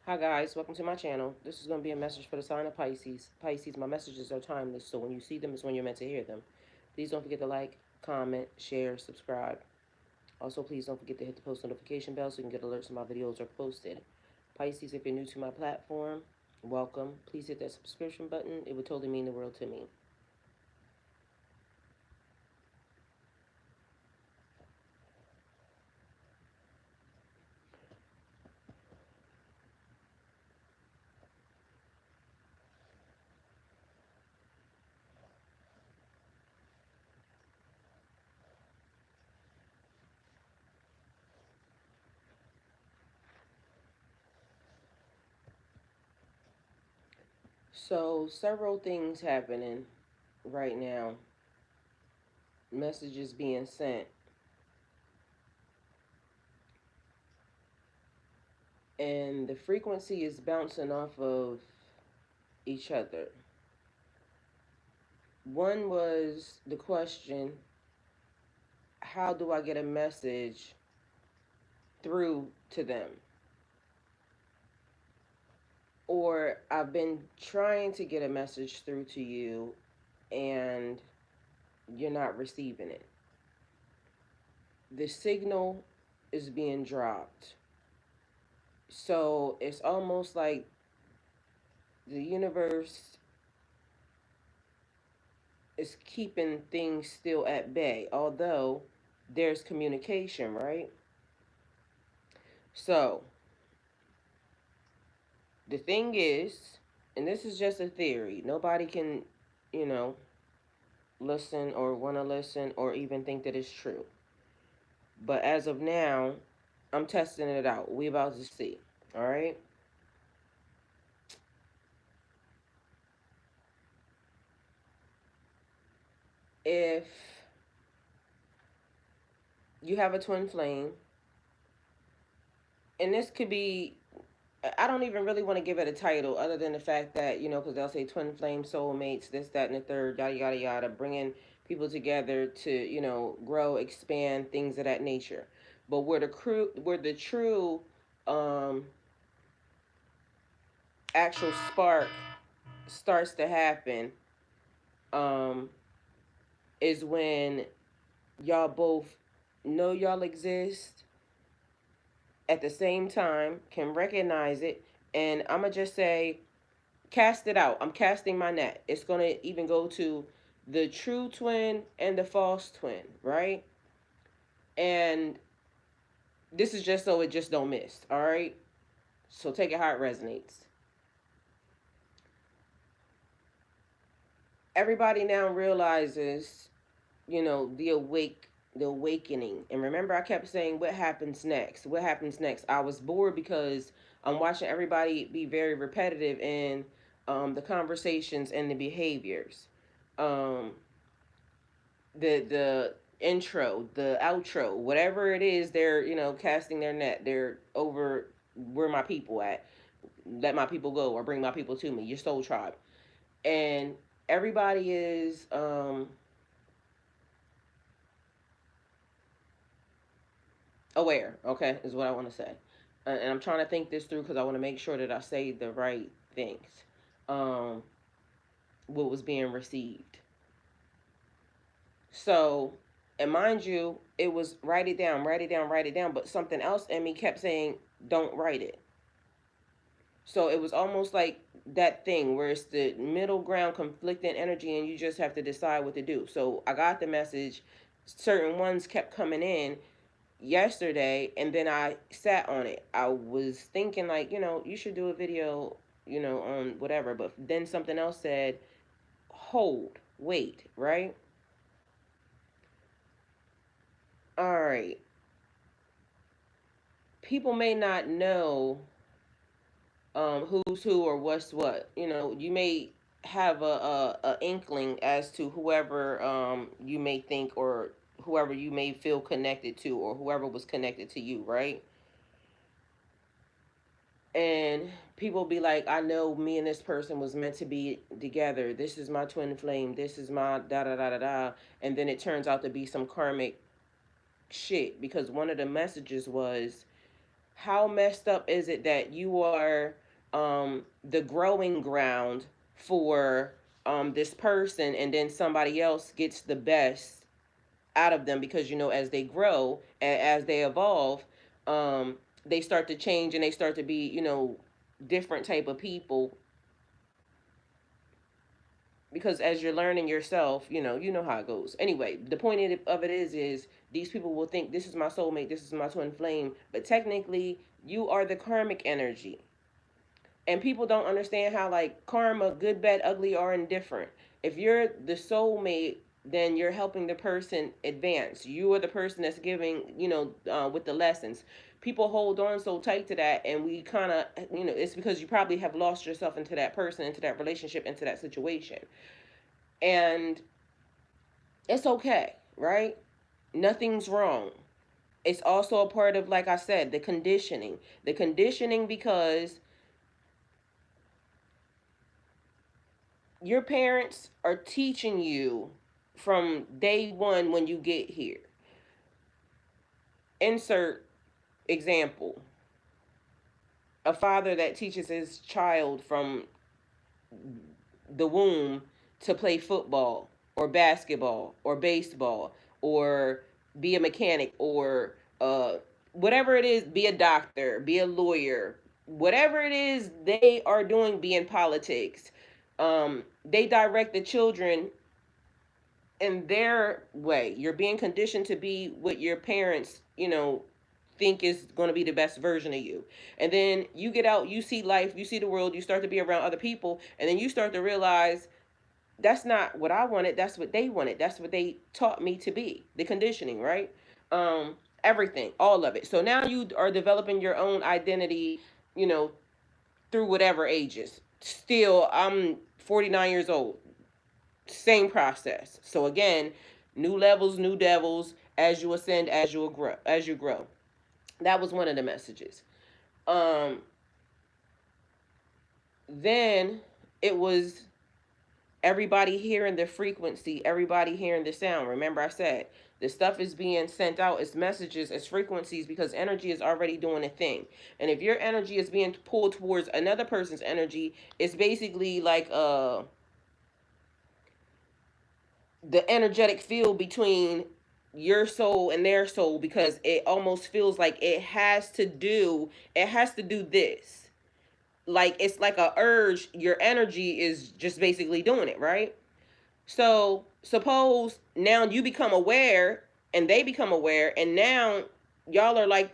Hi guys, welcome to my channel. This is going to be a message for the sign of Pisces. Pisces, my messages are timeless, so when you see them is when you're meant to hear them. Please don't forget to like, comment, share, subscribe. Also, please don't forget to hit the post notification bell so you can get alerts when my videos are posted. Pisces, if you're new to my platform, welcome. Please hit that subscription button. It would totally mean the world to me. So, several things happening right now. Messages being sent. And the frequency is bouncing off of each other. One was the question, how do I get a message through to them? Or I've been trying to get a message through to you and you're not receiving it. The signal is being dropped. So it's almost like the universe is keeping things still at bay, although there's communication, right? So the thing is, and this is just a theory, nobody can, you know, listen or want to listen or even think that it's true. But as of now, I'm testing it out. We about to see. All right. If you have a twin flame, and this could be, I don't even really want to give it a title other than the fact that, because they'll say twin flame, soulmates, this, that, and the third, yada, yada, yada, bringing people together to, grow, expand, things of that nature. But where the true um, actual spark starts to happen um, is when y'all both know y'all exist at the same time, can recognize it, and I'm gonna just say, cast it out. I'm casting my net. It's gonna even go to the true twin and the false twin, right? And this is just so it just don't miss, all right? So take it how it resonates. Everybody now realizes, the awakening. And remember, I kept saying, what happens next? What happens next? I was bored because I'm watching everybody be very repetitive in the conversations and the behaviors. Um, the intro, the outro, whatever it is, they're casting their net. They're over where my people at. Let my people go or bring my people to me. Your soul tribe, and everybody is aware. Okay, is what I want to say, and I'm trying to think this through because I want to make sure that I say the right things. Um, what was being received. So, and mind you, it was write it down, write it down, write it down. But something else in me kept saying, don't write it. So it was almost like that thing where it's the middle ground conflicting energy and you just have to decide what to do. So I got the message. Certain ones kept coming in yesterday and then I sat on it. I was thinking like, you should do a video, on whatever. But then something else said, hold, wait, right? All right. People may not know who's who or what's what. You may have a inkling as to whoever you may think or whoever you may feel connected to or whoever was connected to you, right? And people be like, I know me and this person was meant to be together. This is my twin flame. This is my da da da da da. And then it turns out to be some karmic shit because one of the messages was, how messed up is it that you are the growing ground for this person, and then somebody else gets the best out of them, because as they grow and as they evolve, um, they start to change and they start to be different type of people, because as you're learning yourself, you know how it goes. Anyway, the point of it is these people will think this is my soulmate, this is my twin flame, but technically you are the karmic energy. And people don't understand how, like, karma, good, bad, ugly, are indifferent. If you're the soulmate, then you're helping the person advance. You are the person that's giving, with the lessons. People hold on so tight to that, and we kind of, it's because you probably have lost yourself into that person, into that relationship, into that situation. And it's okay, right? Nothing's wrong. It's also a part of, like I said, the conditioning. The conditioning, because your parents are teaching you from day one when you get here. Insert example: a father that teaches his child from the womb to play football or basketball or baseball or be a mechanic or whatever it is, be a doctor, be a lawyer, whatever it is they are doing, be in politics. They direct the children in their way. You're being conditioned to be what your parents, think is going to be the best version of you. And then you get out, you see life, you see the world, you start to be around other people, and then you start to realize that's not what I wanted, that's what they wanted, that's what they taught me to be. The conditioning, right? Everything, all of it. So now you are developing your own identity, you know, through whatever ages. Still, I'm 49 years old. Same process. So again, new levels, new devils, as you ascend, as you grow. That was one of the messages. Um, then it was everybody hearing the frequency, everybody hearing the sound. Remember, I said the stuff is being sent out as messages, as frequencies, because energy is already doing a thing. And if your energy is being pulled towards another person's energy, it's basically like the energetic field between your soul and their soul, because it almost feels like it has to do this. Like it's like a urge, your energy is just basically doing it, right? So suppose now you become aware and they become aware, and now y'all are like,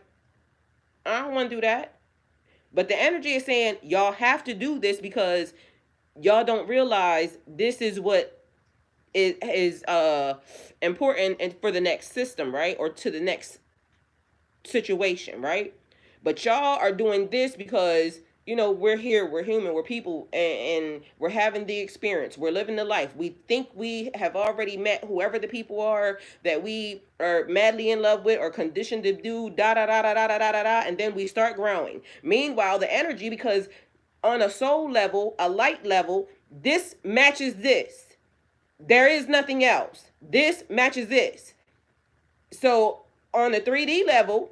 I don't want to do that. But the energy is saying y'all have to do this, because y'all don't realize this is what is important and for the next system, right? Or to the next situation, right? But y'all are doing this because we're here, we're human, we're people, and we're having the experience, we're living the life. We think we have already met whoever the people are that we are madly in love with or conditioned to do da da da da da da da da, and then we start growing. Meanwhile, the energy, because on a soul level, a light level, this matches this. There is nothing else. This matches this. So on the 3D level,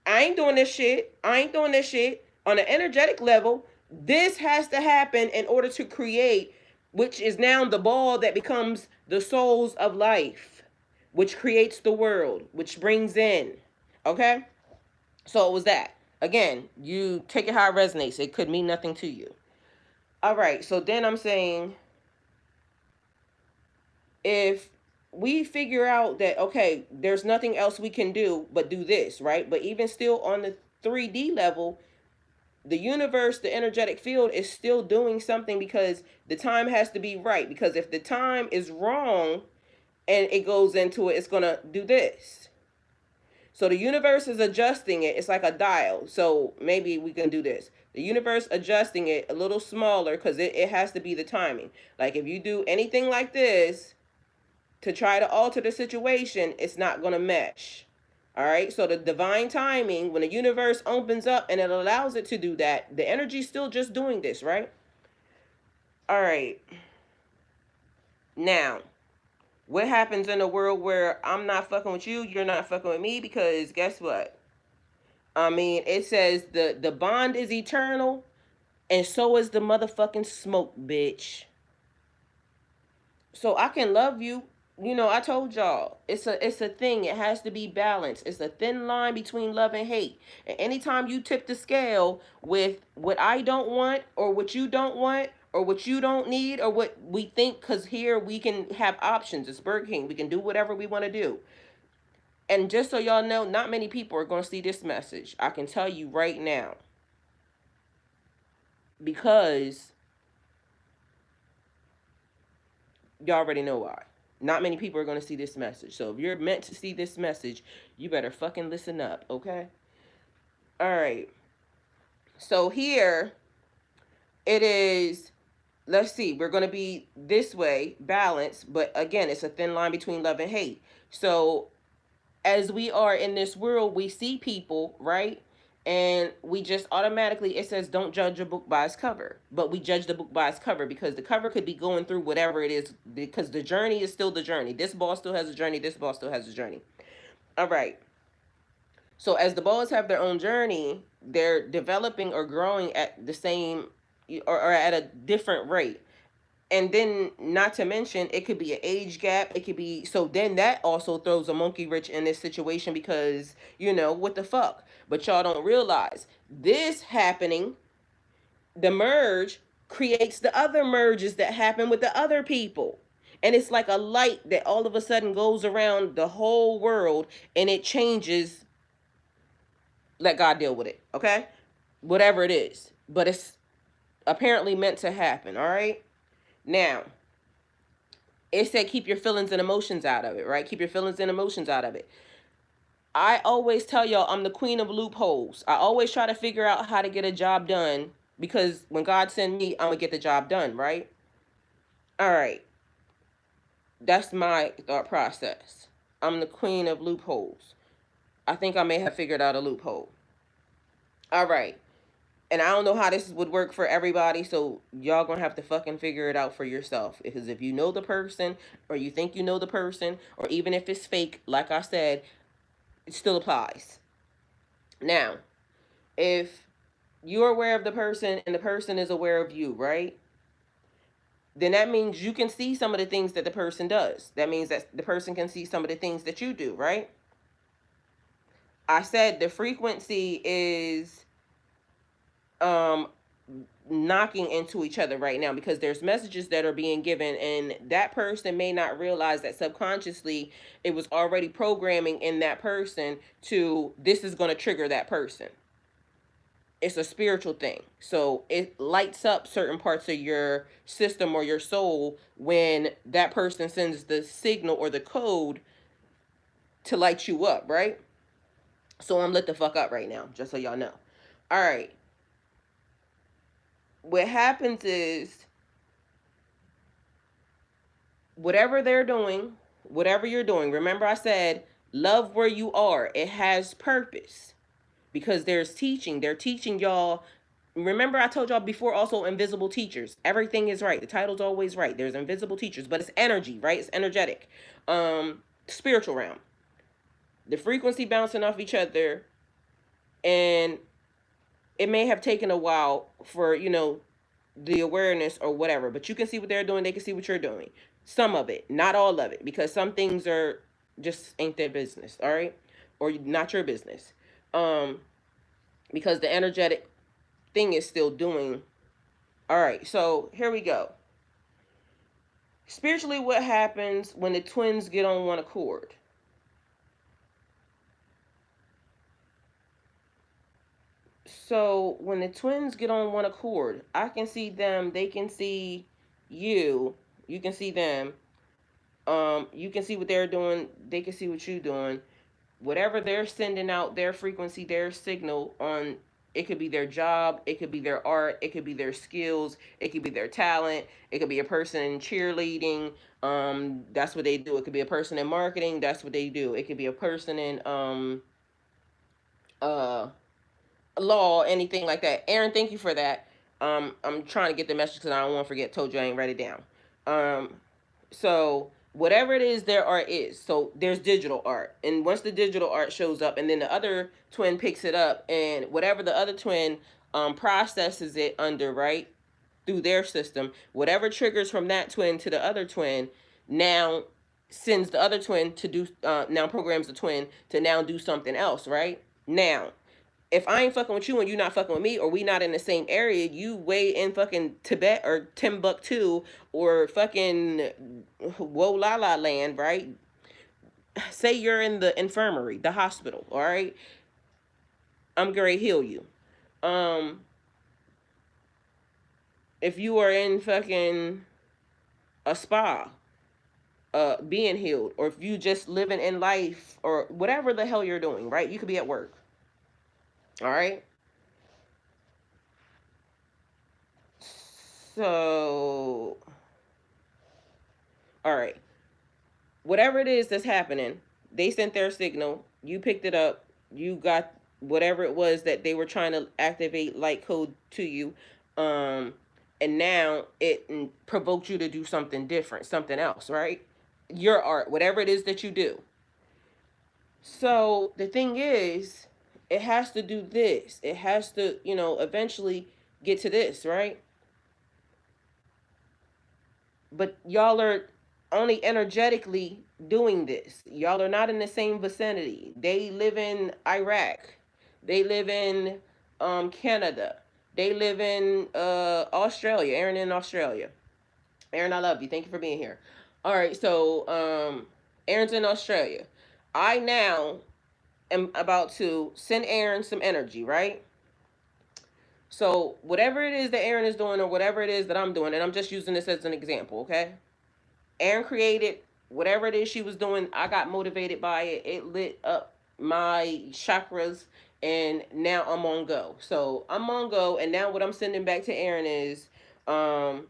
I ain't doing this shit. I ain't doing this shit. On the energetic level, this has to happen in order to create, which is now the ball that becomes the souls of life, which creates the world, which brings in. Okay? So it was that. Again, you take it how it resonates. It could mean nothing to you. All right. So then I'm saying, if we figure out that, okay, there's nothing else we can do but do this, right? But even still, on the 3D level, the universe, the energetic field, is still doing something, because the time has to be right. Because if the time is wrong and it goes into it, it's going to do this. So the universe is adjusting it. It's like a dial. So maybe we can do this. The universe adjusting it a little smaller, because it has to be the timing. Like if you do anything like this to try to alter the situation, it's not going to mesh. All right. So the divine timing, when the universe opens up and it allows it to do that, the energy's still just doing this, right? All right. Now, what happens in a world where I'm not fucking with you, you're not fucking with me? Because guess what? I mean, it says the bond is eternal, and so is the motherfucking smoke, bitch. So I can love you. You know, I told y'all, it's a thing. It has to be balanced. It's a thin line between love and hate. And anytime you tip the scale with what I don't want, or what you don't want, or what you don't need, or what we think, because here we can have options. It's Burger King. We can do whatever we want to do. And just so y'all know, not many people are going to see this message. I can tell you right now, because you already know why. Not many people are going to see this message. So if you're meant to see this message, you better fucking listen up, okay? All right. So here it is. Let's see. We're going to be this way, balanced, but again, it's a thin line between love and hate. So as we are in this world, we see people, right? And we just automatically, it says don't judge a book by its cover, but we judge the book by its cover because the cover could be going through whatever it is, because the journey is still the journey. This ball still has a journey. This ball still has a journey. All right. So as the balls have their own journey, they're developing or growing at the same, or at a different rate. And then, not to mention, it could be an age gap. It could be, so then that also throws a monkey wrench in this situation, because what the fuck. But y'all don't realize this happening, the merge creates the other merges that happen with the other people. And it's like a light that all of a sudden goes around the whole world, and it changes. Let God deal with it, okay? Whatever it is, but it's apparently meant to happen. All right. Now, it said keep your feelings and emotions out of it, right? Keep your feelings and emotions out of it. I always tell y'all I'm the queen of loopholes. I always try to figure out how to get a job done, because when God sends me, I'm gonna get the job done, right? All right. That's my thought process. I'm the queen of loopholes. I think I may have figured out a loophole. All right. And I don't know how this would work for everybody, so y'all gonna have to fucking figure it out for yourself. Because if you know the person, or you think you know the person, or even if it's fake, like I said, it still applies. Now, if you're aware of the person and the person is aware of you, right? Then that means you can see some of the things that the person does. That means that the person can see some of the things that you do, right? I said the frequency is um knocking into each other right now, because there's messages that are being given, and that person may not realize that subconsciously it was already programming in that person to, this is going to trigger that person. It's a spiritual thing, so it lights up certain parts of your system or your soul when that person sends the signal or the code to light you up, right? So I'm lit the fuck up right now, just so y'all know. All right. What happens is, whatever they're doing, whatever you're doing, remember I said, love where you are. It has purpose, because there's teaching. They're teaching y'all. Remember I told y'all before also, invisible teachers. Everything is right. The title's always right. There's invisible teachers, but it's energy, right? It's energetic. Spiritual realm. The frequency bouncing off each other, and it may have taken a while for, the awareness or whatever, but you can see what they're doing, they can see what you're doing. Some of it, not all of it, because some things are just ain't their business, all right? Or not your business. Because the energetic thing is still doing. All right, so here we go. Spiritually, what happens when the twins get on one accord? So when the twins get on one accord, I can see them, they can see you, you can see them. You can see what they're doing, they can see what you're doing. Whatever they're sending out, their frequency, their signal on, it could be their job, it could be their art, it could be their skills, it could be their talent, it could be a person in cheerleading, that's what they do. It could be a person in marketing, that's what they do. It could be a person in uh law, anything like that. Aaron, thank you for that. I'm trying to get the message because I don't want to forget. Told you I ain't write it down. So whatever it is their art is. So there's digital art, and once the digital art shows up, and then the other twin picks it up, and whatever the other twin processes it under, right, through their system, whatever triggers from that twin to the other twin now sends the other twin to do now programs the twin to now do something else, right? Now, if I ain't fucking with you and you not fucking with me, or we not in the same area, you way in fucking Tibet or Timbuktu or fucking Wolala land, right? Say you're in the infirmary, the hospital, all right? I'm gonna heal you. Um, if you are in fucking a spa, being healed, or if you just living in life, or whatever the hell you're doing, right? You could be at work, all right? So, all right. Whatever it is that's happening, they sent their signal, you picked it up, you got whatever it was that they were trying to activate light code to you, um, and now it provoked you to do something different, something else, right? Your art, whatever it is that you do. So the thing is, it has to do this. It has to, eventually get to this, right? But y'all are only energetically doing this. Y'all are not in the same vicinity. They live in Iraq. They live in Canada. They live in Australia. Aaron in Australia. Aaron, I love you. Thank you for being here. All right, so Aaron's in Australia. I now am about to send Aaron some energy, right? So whatever it is that Aaron is doing, or whatever it is that I'm doing, and I'm just using this as an example, okay? Aaron created whatever it is she was doing. I got motivated by it. It lit up my chakras, and now I'm on go. So I'm on go, and now what I'm sending back to Aaron is um,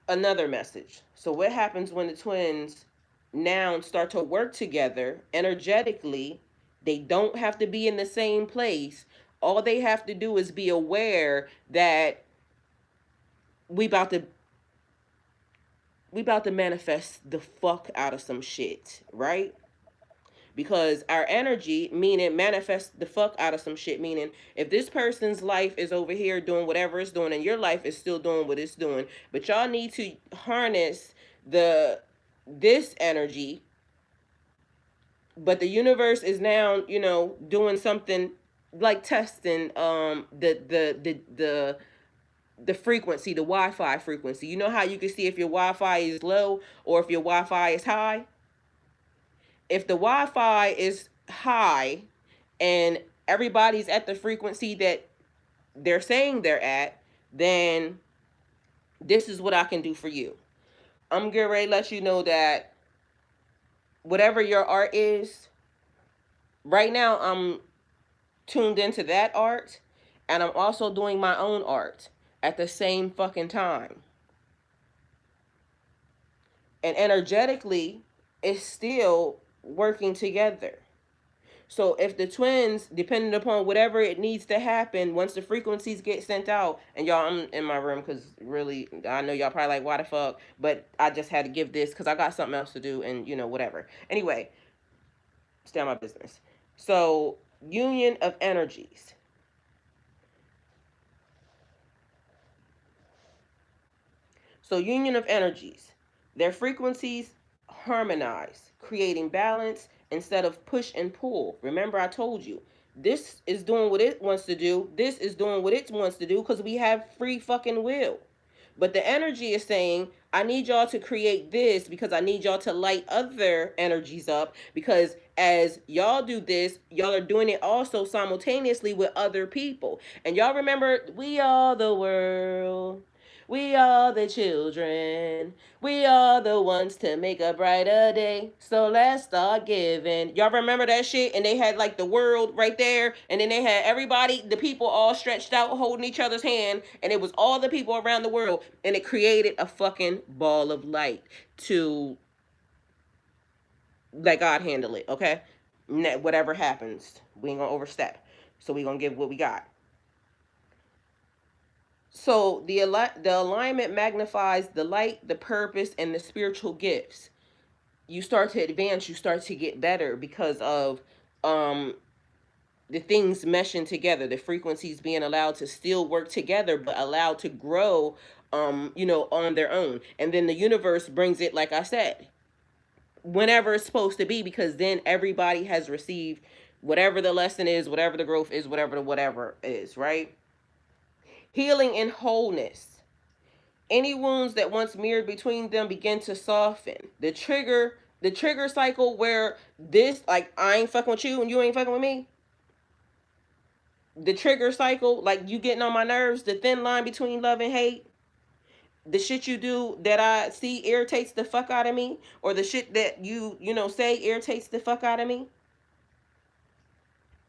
another message. So what happens when the twins now start to work together energetically? They don't have to be in the same place. All they have to do is be aware that we about to manifest the fuck out of some shit, right? Because our energy, meaning manifest the fuck out of some shit, meaning if this person's life is over here doing whatever it's doing and your life is still doing what it's doing, but y'all need to harness this energy. But the universe is now, doing something like testing the frequency, the Wi-Fi frequency. You know how you can see if your Wi-Fi is low or if your Wi-Fi is high? If the Wi-Fi is high and everybody's at the frequency that they're saying they're at, then this is what I can do for you. I'm getting ready to let you know that whatever your art is, right now I'm tuned into that art, and I'm also doing my own art at the same fucking time. And energetically, it's still working together. So if the twins, depending upon whatever it needs to happen, once the frequencies get sent out, and y'all, I'm in my room because really, I know y'all probably like, why the fuck? But I just had to give this because I got something else to do, and whatever. Anyway, stay on my business. So, union of energies. So, union of energies. Their frequencies harmonize, creating balance instead of push and pull. Remember, I told you, this is doing what it wants to do. This is doing what it wants to do because we have free fucking will. But the energy is saying, I need y'all to create this because I need y'all to light other energies up. Because as y'all do this, y'all are doing it also simultaneously with other people. And y'all remember, we are the world. We are the children. We are the ones to make a brighter day. So let's start giving. Y'all remember that shit? And they had like the world right there. And then they had everybody, the people all stretched out holding each other's hand. And it was all the people around the world. And it created a fucking ball of light to let God handle it, okay? Whatever happens, we ain't gonna overstep. So we gonna give what we got. So the alignment magnifies the light, the purpose, and the spiritual gifts. You start to advance, you start to get better because of um the things meshing together, the frequencies being allowed to still work together but allowed to grow on their own. And then the universe brings it, like I said, whenever it's supposed to be, because then everybody has received whatever the lesson is, whatever the growth is, whatever the whatever is, right? Healing and wholeness. Any wounds that once mirrored between them begin to soften. The trigger cycle where this, like, I ain't fucking with you and you ain't fucking with me. The trigger cycle, like you getting on my nerves, the thin line between love and hate. The shit you do that I see irritates the fuck out of me, or the shit that you say irritates the fuck out of me.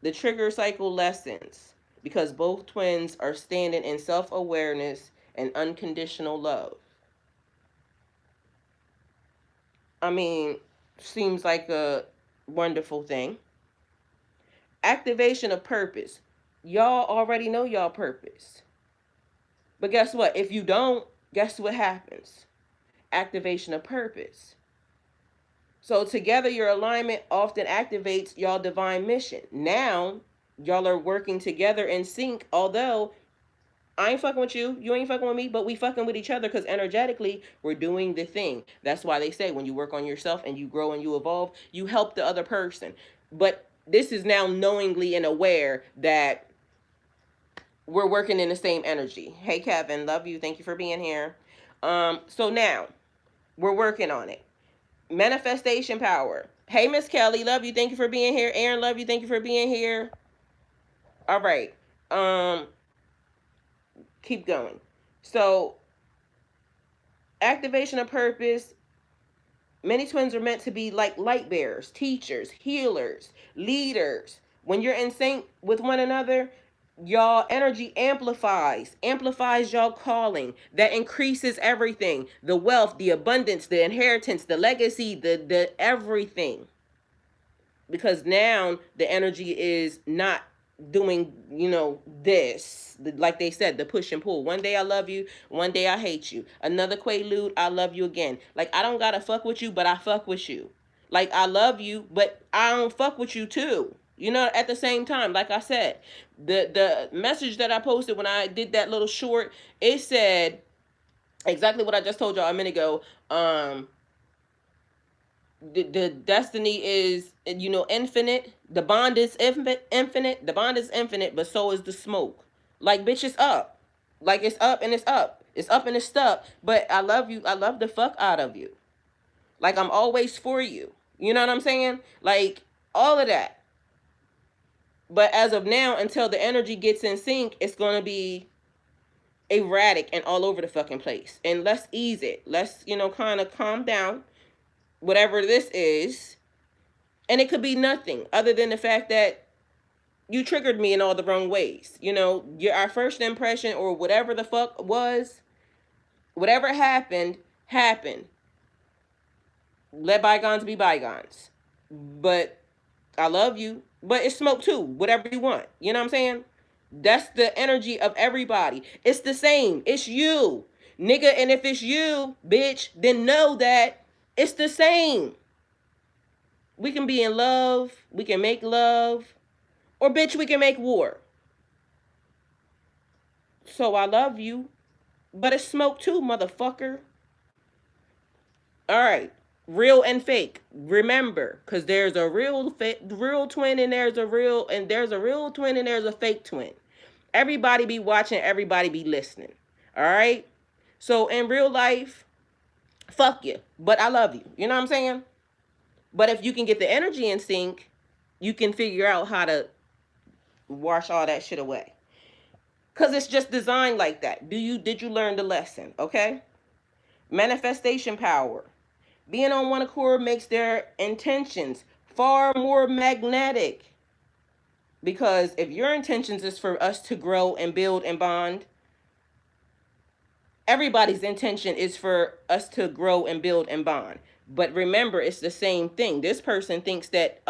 The trigger cycle lessens because both twins are standing in self-awareness and unconditional love. I mean, seems like a wonderful thing. Activation of purpose. Y'all already know y'all purpose. But guess what? If you don't, guess what happens? Activation of purpose. So together, your alignment often activates y'all divine mission. Now, y'all are working together in sync, although I ain't fucking with you, you ain't fucking with me, but we fucking with each other because energetically, we're doing the thing. That's why they say when you work on yourself and you grow and you evolve, you help the other person. But this is now knowingly and aware that we're working in the same energy. Hey, Kevin, love you. Thank you for being here. So now we're working on it. Manifestation power. Hey, Miss Kelly, love you. Thank you for being here. Aaron, love you. Thank you for being here. All right. Keep going. So, activation of purpose. Many twins are meant to be like light bearers, teachers, healers, leaders. When you're in sync with one another, y'all energy amplifies y'all calling. That increases everything: the wealth, the abundance, the inheritance, the legacy, the everything. Because now the energy is not doing this, like they said, the push and pull. One day I love you, one day I hate you, another quaalude, I love you again. Like, I don't gotta fuck with you, but I fuck with you. Like, I love you, but I don't fuck with you too, at the same time. Like I said, the message that I posted when I did that little short, it said exactly what I just told y'all a minute ago. The destiny is infinite. The bond is infinite. The bond is infinite, but so is the smoke. Like, bitch, it's up. Like, it's up and it's up. It's up and it's stuck. But I love you. I love the fuck out of you. Like, I'm always for you. You know what I'm saying? Like, all of that. But as of now, until the energy gets in sync, it's gonna be erratic and all over the fucking place. And let's ease it. Let's kind of calm down, whatever this is. And it could be nothing other than the fact that you triggered me in all the wrong ways. Our first impression, or whatever the fuck was, whatever happened. Let bygones be bygones. But I love you. But it's smoke too. Whatever you want. You know what I'm saying? That's the energy of everybody. It's the same. It's you, nigga. And if it's you, bitch, then know that it's the same. We can be in love. We can make love. Or, bitch, we can make war. So I love you. But it's smoke too, motherfucker. All right. Real and fake. Remember, because there's a real twin, and there's a real twin, and there's a fake twin. Everybody be watching. Everybody be listening. All right. So in real life, fuck you. But I love you. You know what I'm saying? But if you can get the energy in sync, you can figure out how to wash all that shit away. Because it's just designed like that. Did you learn the lesson? Okay? Manifestation power. Being on one accord makes their intentions far more magnetic. Because if your intentions is for us to grow and build and bond, everybody's intention is for us to grow and build and bond. But remember, it's the same thing. This person thinks that,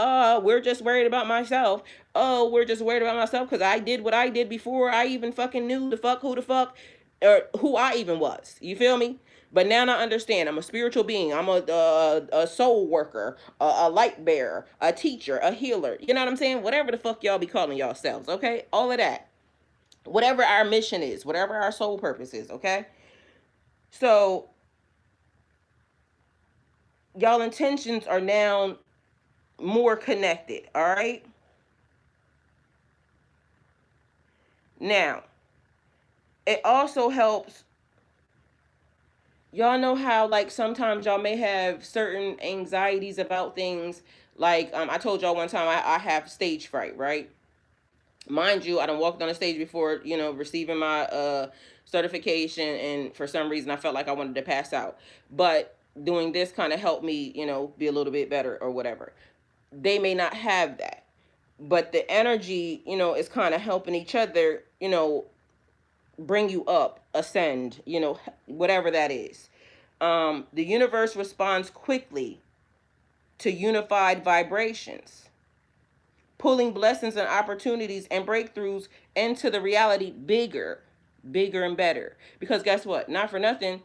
we're just worried about myself. Oh, we're just worried about myself because I did what I did before I even fucking knew the fuck who the fuck. or who I even was. You feel me? But now I understand. I'm a spiritual being. I'm a soul worker, a light bearer, a teacher, a healer. You know what I'm saying? Whatever the fuck y'all be calling yourselves, okay? All of that. Whatever our mission is, whatever our soul purpose is, okay? So y'all intentions are now more connected, all right? Now, it also helps. Y'all know how like sometimes y'all may have certain anxieties about things. Like I told y'all one time I have stage fright, right? Mind you, I done walked on a stage before, receiving my certification, and for some reason I felt like I wanted to pass out. But doing this kind of helped me, be a little bit better or whatever. They may not have that, but the energy, is kind of helping each other, bring you up, ascend, whatever that is. The universe responds quickly to unified vibrations, pulling blessings and opportunities and breakthroughs into the reality bigger, bigger and better. Because guess what? Not for nothing,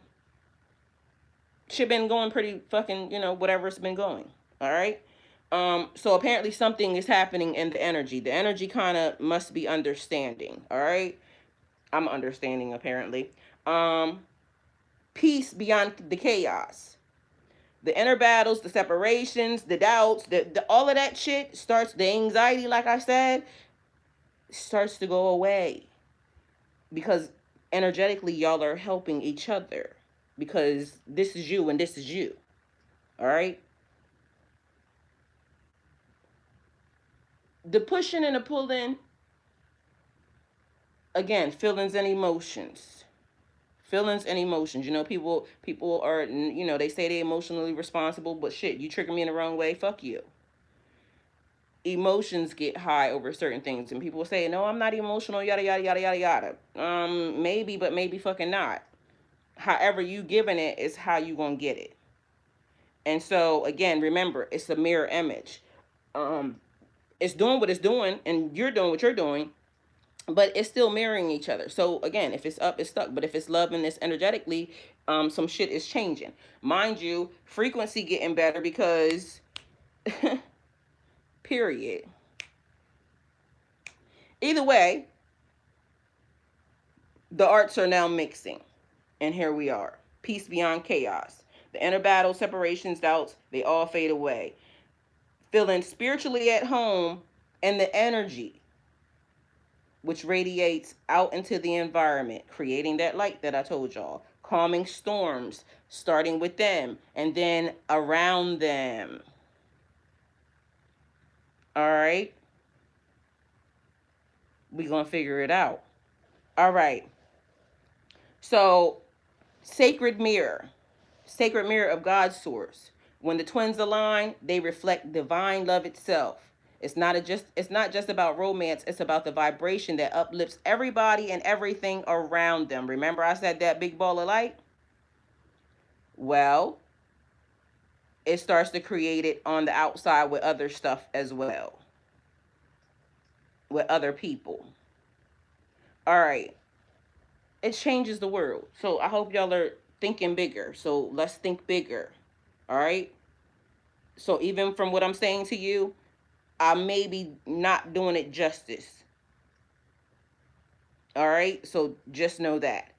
shit been going pretty fucking, whatever it's been going. All right. So apparently something is happening in the energy. The energy kind of must be understanding. All right. I'm understanding apparently. Um, Peace beyond the chaos. The inner battles, the separations, the doubts, the all of that shit starts, the anxiety, like I said, starts to go away. Because energetically, y'all are helping each other. Because this is you and this is you. All right? The pushing and the pulling, again, feelings and emotions. Feelings and emotions. People are, they say they're emotionally responsible, but shit, you trigger me in the wrong way, fuck you. Emotions get high over certain things, and people say, no, I'm not emotional, yada yada yada yada yada. Maybe, but maybe fucking not. However you giving it is how you gonna get it. And so again, remember, it's a mirror image. um it's doing what it's doing, and you're doing what you're doing, but it's still mirroring each other. So again, if it's up, it's stuck, but if it's love and it's energetically, some shit is changing. Mind you, frequency getting better because period. Either way, the arts are now mixing, and here we are. Peace beyond chaos. The inner battle, separations, doubts, they all fade away. Feeling spiritually at home, and the energy which radiates out into the environment, creating that light that I told y'all, calming storms, starting with them and then around them. All right, we gonna figure it out. All right, so sacred mirror, sacred mirror of God's source. When the twins align, they reflect divine love itself. It's not just about romance, it's about the vibration that uplifts everybody and everything around them. Remember I said that big ball of light? Well, it starts to create it on the outside with other stuff as well, with other people. All right. It changes the world. So I hope y'all are thinking bigger. So let's think bigger. All right. So even from what I'm saying to you, I may be not doing it justice. All right. So just know that.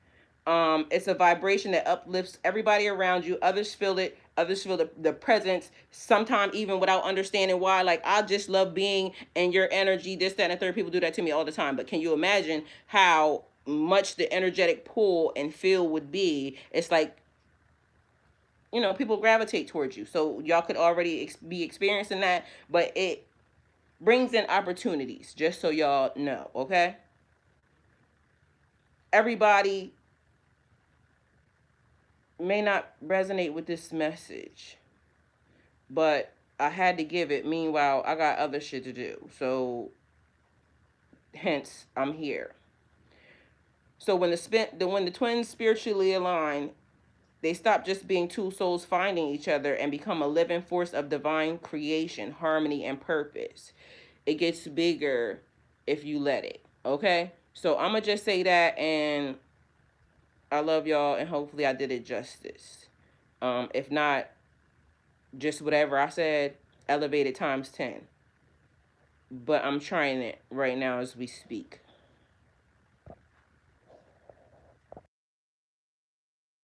It's a vibration that uplifts everybody around you. Others feel it. Others feel the presence, sometimes even without understanding why. Like, I just love being in your energy, this, that, and the third. People do that to me all the time. But can you imagine how much the energetic pull and feel would be? It's like, people gravitate towards you. So y'all could already be experiencing that. But it brings in opportunities, just so y'all know, okay? Everybody may not resonate with this message, but I had to give it. Meanwhile, I got other shit to do. So hence I'm here. So when the twins spiritually align, they stop just being two souls finding each other and become a living force of divine creation, harmony, and purpose. It gets bigger if you let it. Okay? So I'm gonna just say that, and I love y'all, and hopefully I did it justice. If not, just whatever I said, elevated times 10. But I'm trying it right now as we speak.